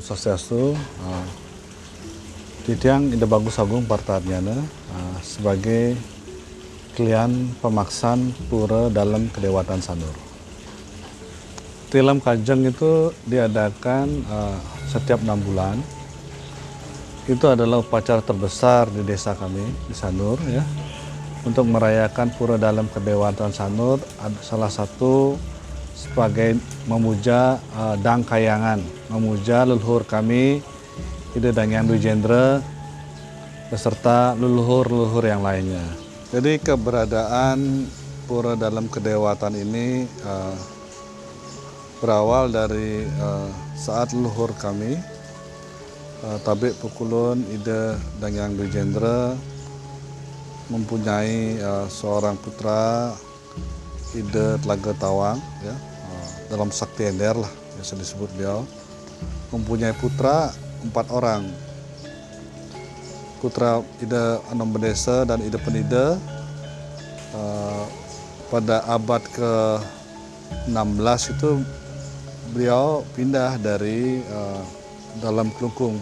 Swastiastu. Titiang Ida Bagus Agung Partarnyana sebagai klien pemaksan pura dalam Kedewatan Sanur. Tilam Kajeng itu diadakan setiap 6 bulan. Itu adalah upacara terbesar di desa kami di Sanur ya. Untuk merayakan pura dalam Kedewatan Sanur, salah satu sebagai memuja Dang Kayangan, memuja leluhur kami Ida Dangyan Dujendra beserta leluhur-leluhur yang lainnya. Jadi keberadaan pura dalam Kedewatan ini berawal dari saat leluhur kami Tabik Pukulun Ida Dangyan Dujendra mempunyai seorang putra Ida Telaga Tawang ya, dalam sakti ender lah biasa disebut beliau, mempunyai putra 4 orang, putra Ida Anom Bedesa dan Ida Penida. Pada abad ke-16 itu beliau pindah dari dalam Kelungkung,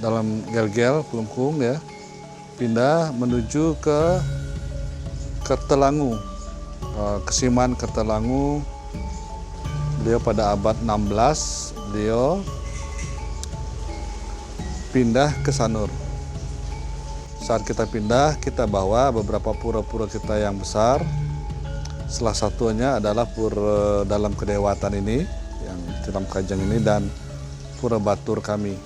dalam Gel-Gel Kelungkung ya, pindah menuju ke Kertelangu, Kesiman Kertelangu. Beliau pada abad 16 beliau pindah ke Sanur. Saat kita pindah, kita bawa beberapa pura-pura kita yang besar. Salah satunya adalah pura dalam Kedewatan ini, yang Tilam Kajeng ini, dan pura Batur kami.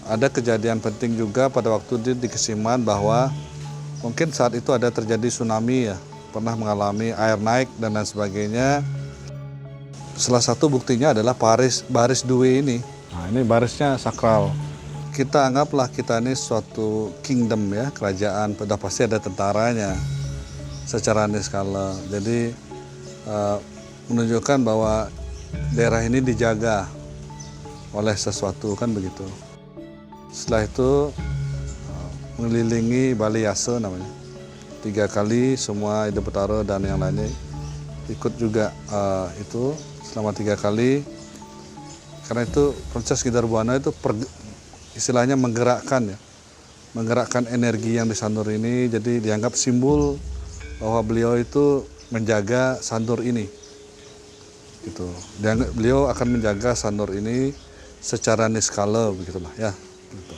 Ada kejadian penting juga pada waktu di Kesiman bahwa mungkin saat itu ada terjadi tsunami ya, pernah mengalami air naik dan lain sebagainya. Salah satu buktinya adalah baris Due ini. Nah, ini barisnya sakral. Kita anggaplah kita ini suatu kingdom ya, kerajaan, pada pasti ada tentaranya secara niskala. Jadi menunjukkan bahwa daerah ini dijaga oleh sesuatu kan begitu. Setelah itu mengelilingi Bali Yase namanya. 3 kali semua Ida Betara dan yang lainnya ikut juga itu selama 3 kali. Karena itu proses Gitar Buana itu istilahnya menggerakkan ya, menggerakkan energi yang di Sanur ini. Jadi dianggap simbol bahwa beliau itu menjaga Sanur ini. Gitu. Beliau akan menjaga Sanur ini secara niskala begitulah ya. Gitu.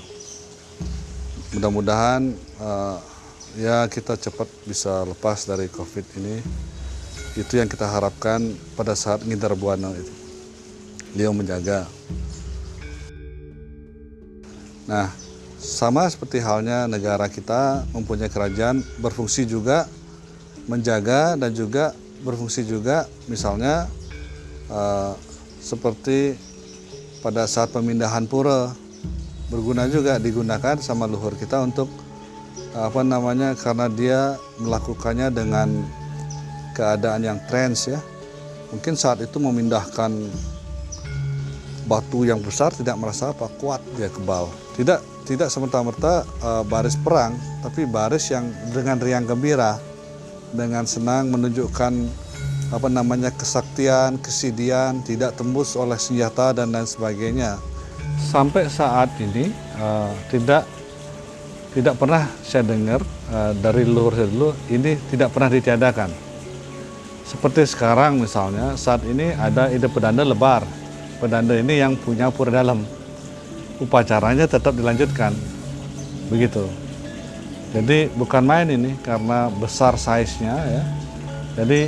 Mudah-mudahan ya kita cepat bisa lepas dari COVID ini. Itu yang kita harapkan pada saat Gitar Buana itu. Beliau menjaga. Nah, sama seperti halnya negara kita mempunyai kerajaan, berfungsi juga menjaga dan juga berfungsi juga misalnya seperti pada saat pemindahan pura, berguna juga digunakan sama leluhur kita untuk karena dia melakukannya dengan keadaan yang trans ya. Mungkin saat itu memindahkan batu yang besar tidak merasa kuat, dia kebal. Tidak semerta-merta baris perang, tapi baris yang dengan riang gembira, dengan senang menunjukkan kesaktian, kesidian, tidak tembus oleh senjata dan lain sebagainya. Sampai saat ini tidak pernah saya dengar dari leluhur saya dulu ini tidak pernah ditiadakan. Seperti sekarang misalnya, saat ini ada Ida Pedanda Lebar. Pedanda ini yang punya pura dalam. Upacaranya tetap dilanjutkan. Begitu. Jadi bukan main ini karena besar size-nya ya. Jadi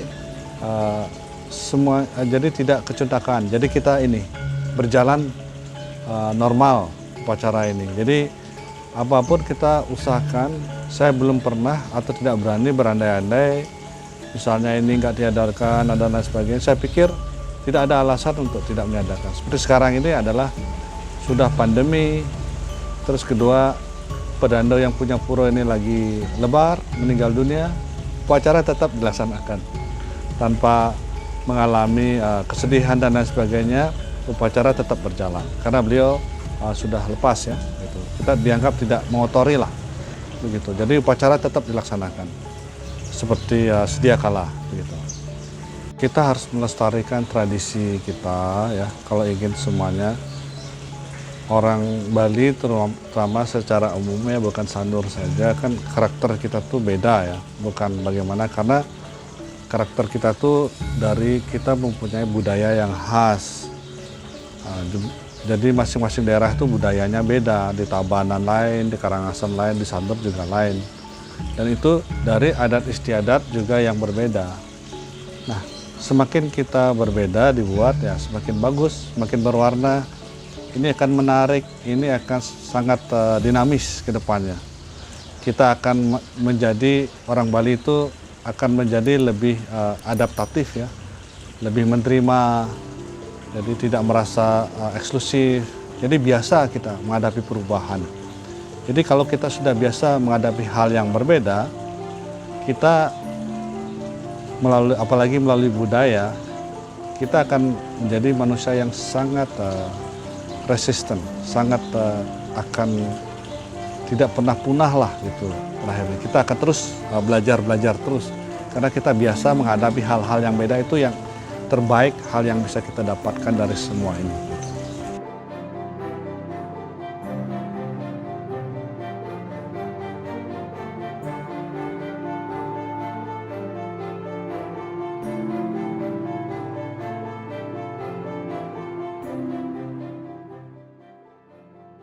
jadi tidak kecuntakan. Jadi kita ini berjalan normal upacara ini. Jadi apapun kita usahakan, saya belum pernah atau tidak berani berandai-andai, misalnya ini nggak diadakan, dan lain sebagainya. Saya pikir tidak ada alasan untuk tidak mengadakan. Seperti sekarang ini adalah sudah pandemi, terus kedua pedanda yang punya pura ini lagi lebar, meninggal dunia, upacara tetap dilaksanakan. Tanpa mengalami kesedihan dan lain sebagainya, upacara tetap berjalan. Karena beliau sudah lepas ya, gitu. Kita dianggap tidak mengotori lah, begitu. Jadi upacara tetap dilaksanakan seperti sedia kala, begitu. Kita harus melestarikan tradisi kita ya, kalau ingin semuanya orang Bali terutama secara umumnya, bukan Sanur saja, kan karakter kita tuh beda ya, bukan bagaimana, karena karakter kita tuh dari kita mempunyai budaya yang khas. Jadi masing-masing daerah itu budayanya beda, di Tabanan lain, di Karangasem lain, di Sanur juga lain. Dan itu dari adat istiadat juga yang berbeda. Nah, semakin kita berbeda dibuat ya semakin bagus, semakin berwarna. Ini akan menarik, ini akan sangat dinamis ke depannya. Kita akan menjadi, orang Bali itu akan menjadi lebih adaptatif ya, lebih menerima, jadi tidak merasa eksklusif. Jadi biasa kita menghadapi perubahan. Jadi kalau kita sudah biasa menghadapi hal yang berbeda, kita apalagi melalui budaya, kita akan menjadi manusia yang sangat resisten, sangat akan tidak pernah punah lah gitu. Terakhirnya kita akan terus belajar terus, karena kita biasa menghadapi hal-hal yang beda. Itu yang terbaik, hal yang bisa kita dapatkan dari semua ini.